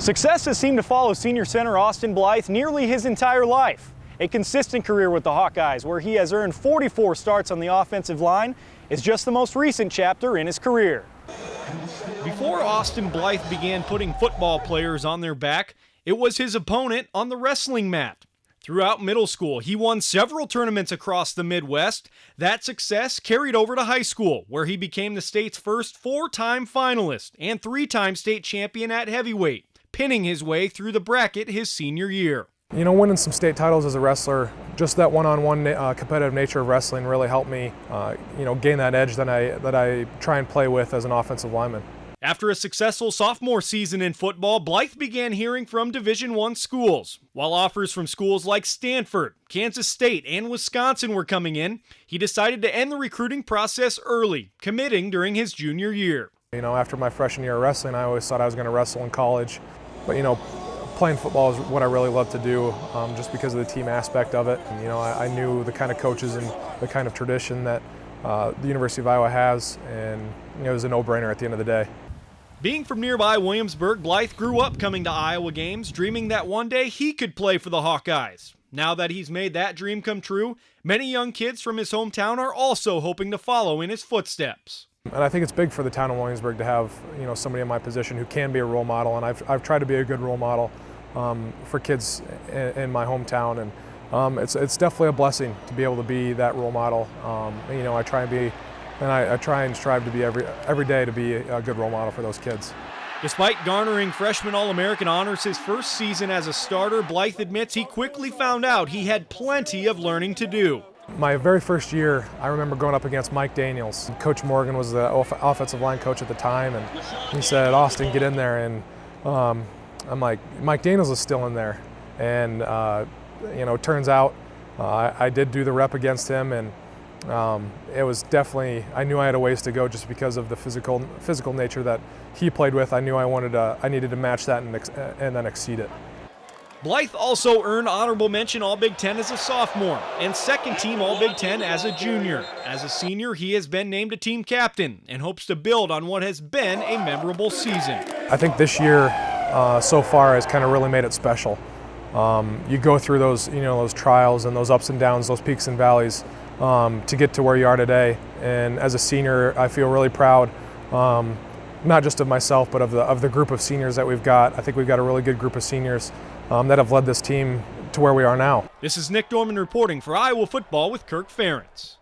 Success has seemed to follow senior center Austin Blythe nearly his entire life. A consistent career with the Hawkeyes, where he has earned 44 starts on the offensive line, is just the most recent chapter in his career. Before Austin Blythe began putting football players on their back, it was his opponent on the wrestling mat. Throughout middle school, he won several tournaments across the Midwest. That success carried over to high school, where he became the state's first four-time finalist and three-time state champion at heavyweight, pinning his way through the bracket his senior year. You know, winning some state titles as a wrestler, just that one-on-one competitive nature of wrestling really helped me, gain that edge that I try and play with as an offensive lineman. After a successful sophomore season in football, Blythe began hearing from Division I schools. While offers from schools like Stanford, Kansas State, and Wisconsin were coming in, he decided to end the recruiting process early, committing during his junior year. You know, after my freshman year of wrestling, I always thought I was going to wrestle in college, but playing football is what I really love to do, just because of the team aspect of it. And, I knew the kind of coaches and the kind of tradition that the University of Iowa has, and it was a no-brainer at the end of the day. Being from nearby Williamsburg, Blythe grew up coming to Iowa games, dreaming that one day he could play for the Hawkeyes. Now that he's made that dream come true, many young kids from his hometown are also hoping to follow in his footsteps. And I think it's big for the town of Williamsburg to have somebody in my position who can be a role model, and I've tried to be a good role model for kids in my hometown, and it's definitely a blessing to be able to be that role model. I try and strive to be every day to be a good role model for those kids. Despite garnering freshman All-American honors his first season as a starter, Blythe admits he quickly found out he had plenty of learning to do. My very first year, I remember going up against Mike Daniels. Coach Morgan was the offensive line coach at the time, and he said, "Austin, get in there." And I'm like, Mike Daniels is still in there. And turns out I did do the rep against him, and it was definitely, I knew I had a ways to go just because of the physical nature that he played with. I knew I needed to match that and then exceed it. Blythe also earned honorable mention All-Big Ten as a sophomore and second-team All-Big Ten as a junior. As a senior, he has been named a team captain and hopes to build on what has been a memorable season. I think this year so far has kind of really made it special. You go through those trials and those ups and downs, those peaks and valleys to get to where you are today. And as a senior, I feel really proud, not just of myself, but of the group of seniors that we've got. I think we've got a really good group of seniors that have led this team to where we are now. This is Nick Dorman reporting for Iowa Football with Kirk Ferentz.